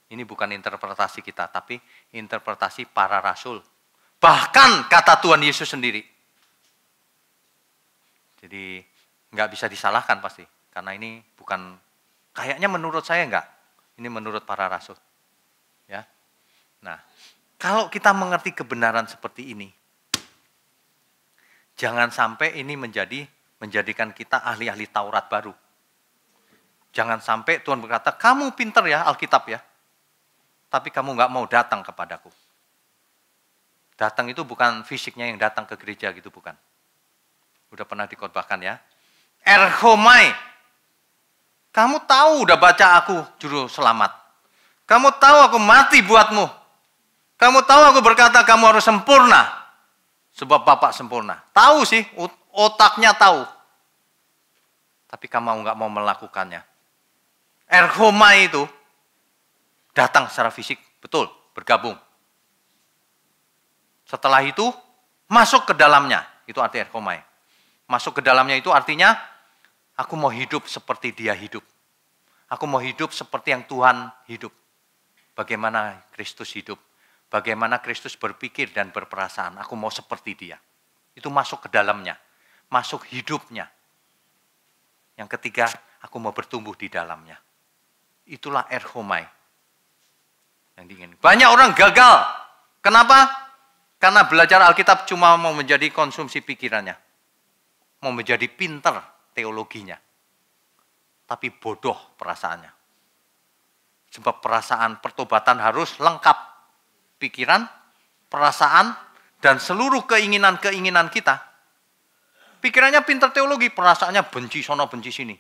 Ini bukan interpretasi kita, tapi interpretasi para rasul. Bahkan kata Tuhan Yesus sendiri. Jadi nggak bisa disalahkan pasti, karena ini bukan, kayaknya menurut saya enggak, ini menurut para rasul. Ya, nah kalau kita mengerti kebenaran seperti ini, Jangan sampai ini menjadikan kita ahli-ahli Taurat baru. Jangan sampai Tuhan berkata, kamu pinter ya Alkitab ya, tapi kamu nggak mau datang kepadaku. Datang itu bukan fisiknya yang datang ke gereja gitu, bukan. Udah pernah dikhotbahkan ya. Erhomai. Kamu tahu udah baca aku juru selamat. Kamu tahu aku mati buatmu. Kamu tahu aku berkata kamu harus sempurna. Sebab Bapak sempurna. Tahu sih, otaknya tahu. Tapi kamu nggak mau melakukannya. Erhomai itu datang secara fisik, betul, bergabung. Setelah itu, masuk ke dalamnya. Itu arti erhomai. Masuk ke dalamnya itu artinya, aku mau hidup seperti dia hidup. Aku mau hidup seperti yang Tuhan hidup. Bagaimana Kristus hidup. Bagaimana Kristus berpikir dan berperasaan. Aku mau seperti dia. Itu masuk ke dalamnya. Masuk hidupnya. Yang ketiga, aku mau bertumbuh di dalamnya. Itulah erhomai. Yang diingin. Banyak orang gagal. Kenapa? Karena belajar Alkitab cuma mau menjadi konsumsi pikirannya. Mau menjadi pinter teologinya. Tapi bodoh perasaannya. Sebab perasaan pertobatan harus lengkap. Pikiran, perasaan, dan seluruh keinginan-keinginan kita. Pikirannya pinter teologi, perasaannya benci sono, benci sini.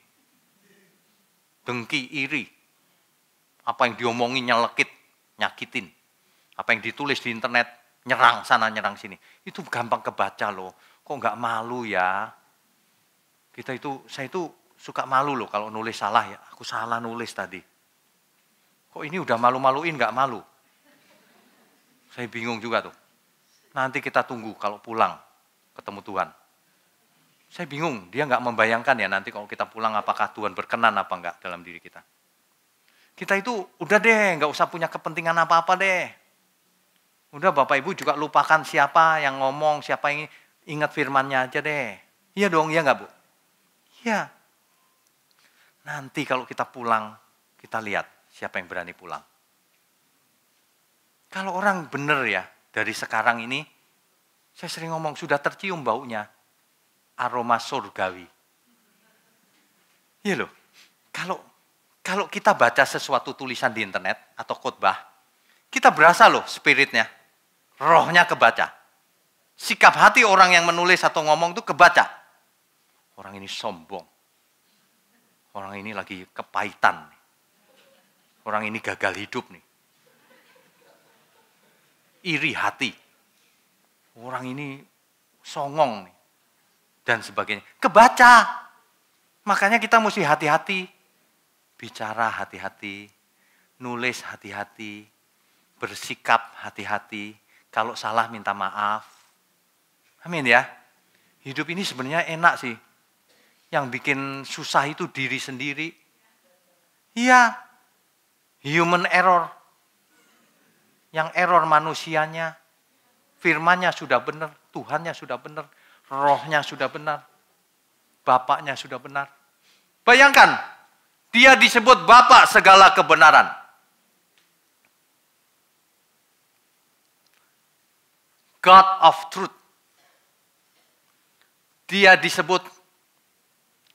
Dengki, iri. Apa yang diomongin nyelekit, nyakitin. Apa yang ditulis di internet, nyerang sana, nyerang sini. Itu gampang kebaca loh. Kok nggak malu ya? Saya itu suka malu loh kalau nulis salah ya. Aku salah nulis tadi. Kok ini udah malu-maluin nggak malu? Saya bingung juga tuh. Nanti kita tunggu kalau pulang ketemu Tuhan. Saya bingung, dia nggak membayangkan ya nanti kalau kita pulang apakah Tuhan berkenan apa enggak dalam diri kita. Kita itu udah deh, nggak usah punya kepentingan apa-apa deh. Udah Bapak Ibu juga lupakan siapa yang ngomong, siapa yang ingat firman-Nya aja deh. Iya dong, iya nggak Bu? Iya. Nanti kalau kita pulang, kita lihat siapa yang berani pulang. Kalau orang benar ya, dari sekarang ini, saya sering ngomong, sudah tercium baunya, aroma surgawi. Iya loh, kalau kita baca sesuatu tulisan di internet atau khotbah, kita berasa loh spiritnya, rohnya kebaca. Sikap hati orang yang menulis atau ngomong itu kebaca. Orang ini sombong. Orang ini lagi kepahitan. Orang ini gagal hidup nih. Iri hati. Orang ini songong nih. Dan sebagainya. Kebaca. Makanya kita mesti hati-hati. Bicara hati-hati. Nulis hati-hati. Bersikap hati-hati. Kalau salah minta maaf. Amin ya. Hidup ini sebenarnya enak sih. Yang bikin susah itu diri sendiri. Iya. Human error. Yang error manusianya, firmannya sudah benar, Tuhannya sudah benar, rohnya sudah benar, Bapaknya sudah benar. Bayangkan, dia disebut Bapak segala kebenaran. God of truth. Dia disebut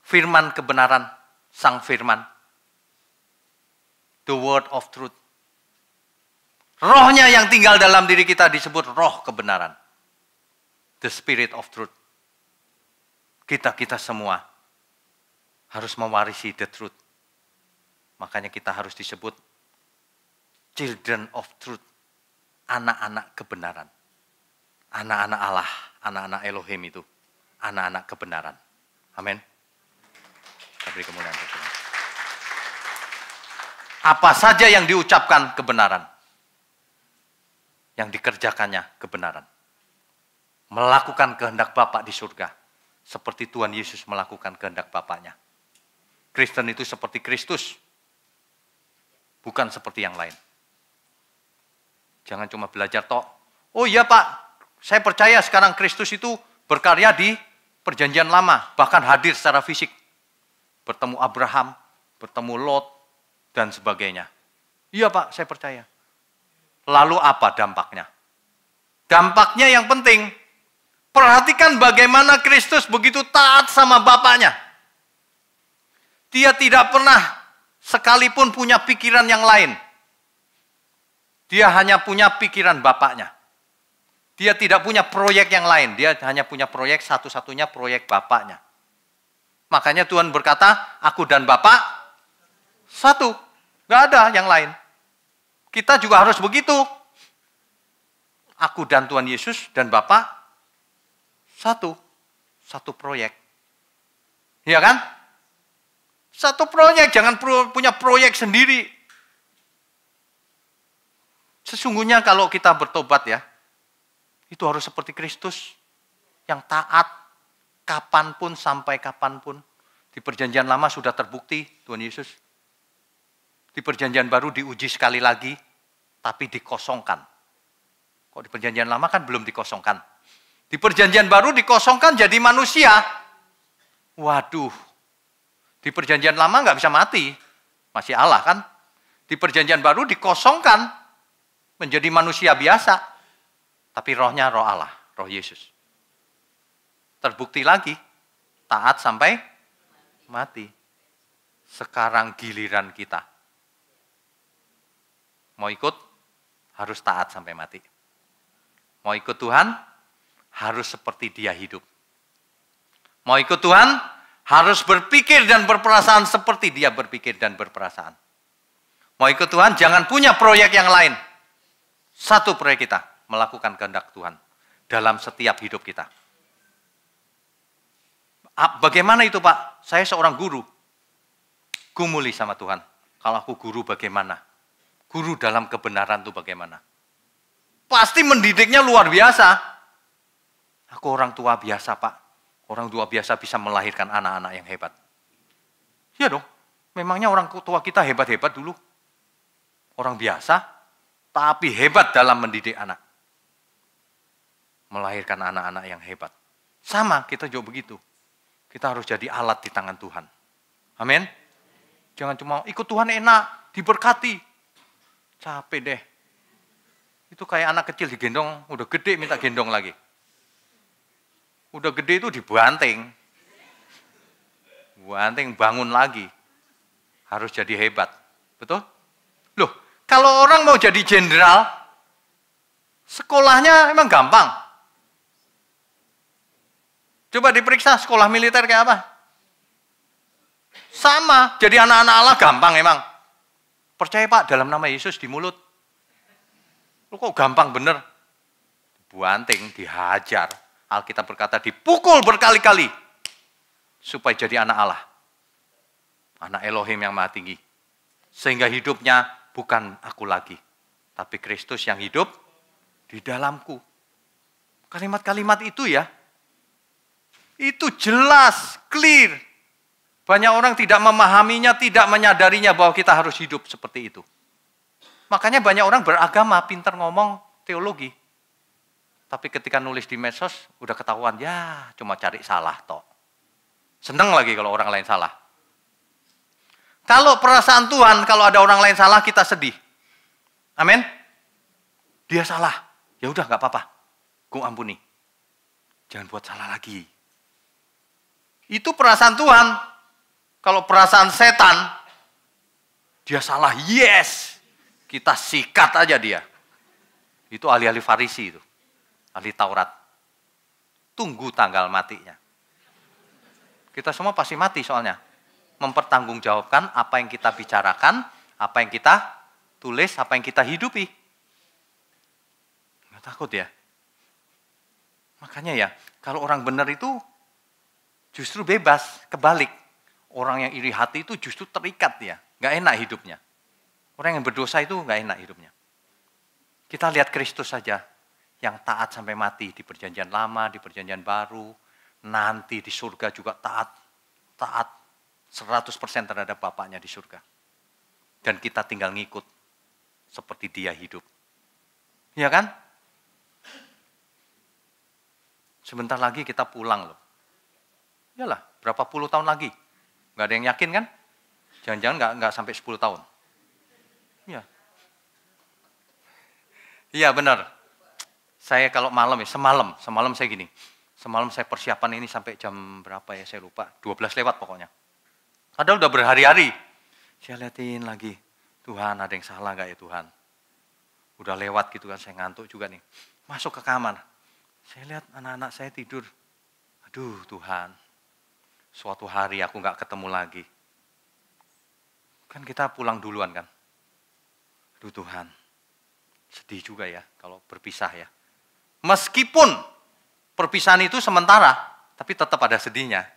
firman kebenaran, sang firman. The word of truth. Rohnya yang tinggal dalam diri kita disebut roh kebenaran. The spirit of truth. Kita semua harus mewarisi the truth. Makanya kita harus disebut children of truth. Anak-anak kebenaran. Anak-anak Allah, anak-anak Elohim itu. Anak-anak kebenaran. Amin. Kita beri kemuliaan Tuhan. Apa saja yang diucapkan kebenaran. Yang dikerjakannya kebenaran. Melakukan kehendak Bapa di surga. Seperti Tuhan Yesus melakukan kehendak Bapaknya. Kristen itu seperti Kristus. Bukan seperti yang lain. Jangan cuma belajar tok. Oh iya Pak, saya percaya sekarang Kristus itu berkarya di perjanjian lama. Bahkan hadir secara fisik. Bertemu Abraham, bertemu Lot, dan sebagainya. Iya Pak, saya percaya. Lalu apa dampaknya? Dampaknya yang penting, Perhatikan bagaimana Kristus begitu taat sama Bapaknya. Dia tidak pernah sekalipun punya pikiran yang lain. Dia hanya punya pikiran Bapaknya. Dia tidak punya proyek yang lain. Dia hanya punya proyek satu-satunya proyek Bapaknya. Makanya Tuhan berkata, aku dan Bapak satu. Gak ada yang lain. Kita juga harus begitu. Aku dan Tuhan Yesus dan Bapak satu. Satu proyek. Iya kan? Satu proyek, jangan punya proyek sendiri. Sesungguhnya kalau kita bertobat ya, itu harus seperti Kristus yang taat kapanpun sampai kapanpun. Di perjanjian lama sudah terbukti Tuhan Yesus. Di perjanjian baru diuji sekali lagi, tapi dikosongkan. Kok di perjanjian lama kan belum dikosongkan. Di perjanjian baru dikosongkan jadi manusia. Waduh, di perjanjian lama nggak bisa mati, masih Allah kan. Di perjanjian baru dikosongkan menjadi manusia biasa, tapi rohnya roh Allah, roh Yesus. Terbukti lagi, taat sampai mati. Sekarang giliran kita. Mau ikut, harus taat sampai mati. Mau ikut Tuhan, harus seperti Dia hidup. Mau ikut Tuhan, harus berpikir dan berperasaan seperti Dia berpikir dan berperasaan. Mau ikut Tuhan, jangan punya proyek yang lain. Satu proyek kita, melakukan kehendak Tuhan dalam setiap hidup kita. Bagaimana itu Pak? Saya seorang guru. Gumuli sama Tuhan. Kalau aku guru bagaimana? Guru dalam kebenaran itu bagaimana? Pasti mendidiknya luar biasa. Aku orang tua biasa Pak. Orang tua biasa bisa melahirkan anak-anak yang hebat. Iya dong. Memangnya orang tua kita hebat-hebat dulu. Orang biasa, tapi hebat dalam mendidik anak. Melahirkan anak-anak yang hebat. Sama, kita juga begitu. Kita harus jadi alat di tangan Tuhan. Amin. Jangan cuma ikut Tuhan enak, diberkati. Capek deh. Itu kayak anak kecil digendong, udah gede minta gendong lagi. Udah gede itu dibanting. Banting, bangun lagi. Harus jadi hebat. Betul? Loh, kalau orang mau jadi jenderal, sekolahnya emang gampang. Coba diperiksa sekolah militer kayak apa? Sama, jadi anak-anak Allah gampang emang. Percaya Pak, dalam nama Yesus di mulut. Kok gampang bener? Banting, dihajar. Alkitab berkata dipukul berkali-kali. Supaya jadi anak Allah. Anak Elohim yang Maha Tinggi. Sehingga hidupnya bukan aku lagi. Tapi Kristus yang hidup di dalamku. Kalimat-kalimat itu ya. Itu jelas, clear. Banyak orang tidak memahaminya, tidak menyadarinya bahwa kita harus hidup seperti itu. Makanya banyak orang beragama, pintar ngomong teologi. Tapi ketika nulis di medsos, udah ketahuan, ya cuma cari salah toh. Seneng lagi kalau orang lain salah. Kalau perasaan Tuhan, kalau ada orang lain salah, kita sedih. Amin. Dia salah, ya udah nggak apa-apa. Gue ampuni. Jangan buat salah lagi. Itu perasaan Tuhan. Kalau perasaan setan, dia salah, yes. Kita sikat aja dia. Itu ahli-ahli Farisi itu. Ahli Taurat. Tunggu tanggal matinya. Kita semua pasti mati soalnya. Mempertanggungjawabkan apa yang kita bicarakan, apa yang kita tulis, apa yang kita hidupi. Nggak takut ya? Makanya ya, kalau orang benar itu justru bebas, kebalik. Orang yang iri hati itu justru terikat ya, nggak enak hidupnya. Orang yang berdosa itu nggak enak hidupnya. Kita lihat Kristus saja, yang taat sampai mati di perjanjian lama, di perjanjian baru, nanti di surga juga taat 100% terhadap Bapaknya di surga. Dan kita tinggal ngikut seperti Dia hidup. Iya kan? Sebentar lagi kita pulang loh. Iyalah, berapa puluh tahun lagi? Nggak ada yang yakin kan? Jangan-jangan nggak sampai 10 tahun. Iya. Iya benar. Saya kalau malam ya, semalam saya gini. Semalam saya persiapan ini sampai jam berapa ya, saya lupa. 12 lewat pokoknya. Padahal udah berhari-hari. Saya liatin lagi, Tuhan ada yang salah nggak ya Tuhan? Udah lewat gitu kan, saya ngantuk juga nih. Masuk ke kamar, saya lihat anak-anak saya tidur. Aduh Tuhan, suatu hari aku nggak ketemu lagi. Kan kita pulang duluan kan. Aduh Tuhan, sedih juga ya kalau berpisah ya. Meskipun perpisahan itu sementara, tapi tetap ada sedihnya.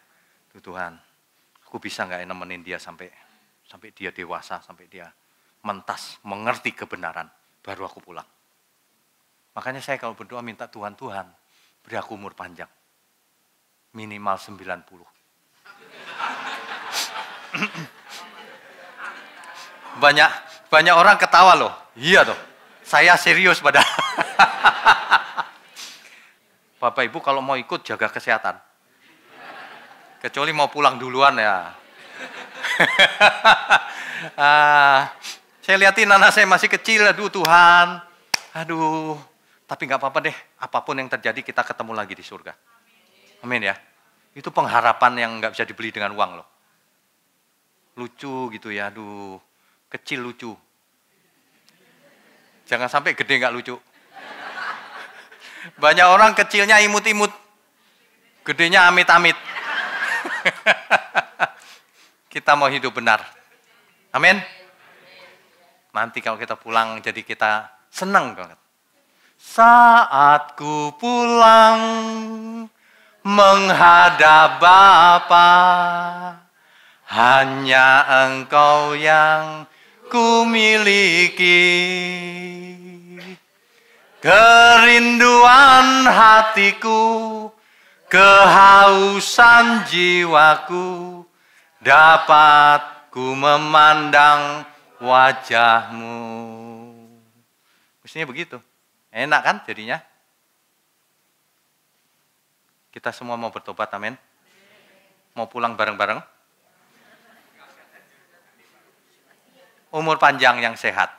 Aduh Tuhan, aku bisa nggak nemenin dia sampai dia dewasa, sampai dia mentas, mengerti kebenaran, baru aku pulang. Makanya saya kalau berdoa minta Tuhan, beri aku umur panjang. Minimal 90. Banyak orang ketawa loh. Iya toh, saya serius pada. Bapak Ibu kalau mau ikut jaga kesehatan. Kecuali mau pulang duluan ya. Saya lihatin anak saya masih kecil, aduh Tuhan. Aduh, tapi nggak apa-apa deh. Apapun yang terjadi kita ketemu lagi di surga. Amin ya. Itu pengharapan yang nggak bisa dibeli dengan uang loh. Lucu gitu ya, aduh. Kecil lucu. Jangan sampai gede nggak lucu. Banyak orang kecilnya imut-imut. Gedenya amit-amit. Kita mau hidup benar. Amin. Nanti kalau kita pulang jadi kita senang banget. Saat ku pulang menghadap Bapa, hanya Engkau yang ku miliki. Kerinduan hatiku, kehausan jiwaku, dapat ku memandang wajah-Mu. Mestinya begitu. Enak kan jadinya? Kita semua mau bertobat, amin. Mau pulang bareng-bareng. Umur panjang yang sehat.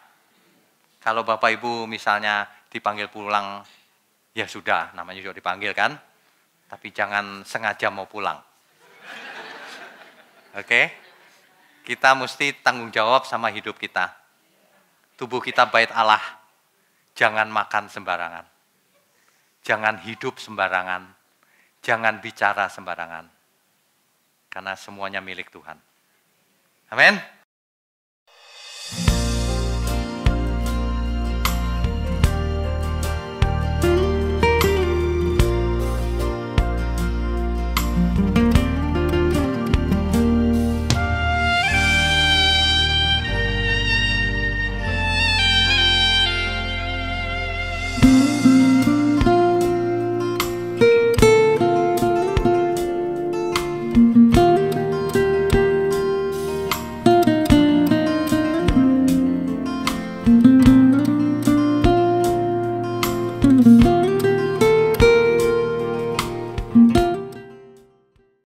Kalau Bapak Ibu misalnya dipanggil pulang, ya sudah, namanya juga dipanggil kan. Tapi jangan sengaja mau pulang. Oke? Kita mesti tanggung jawab sama hidup kita. Tubuh kita bait Allah. Jangan makan sembarangan. Jangan hidup sembarangan. Jangan bicara sembarangan. Karena semuanya milik Tuhan. Amin.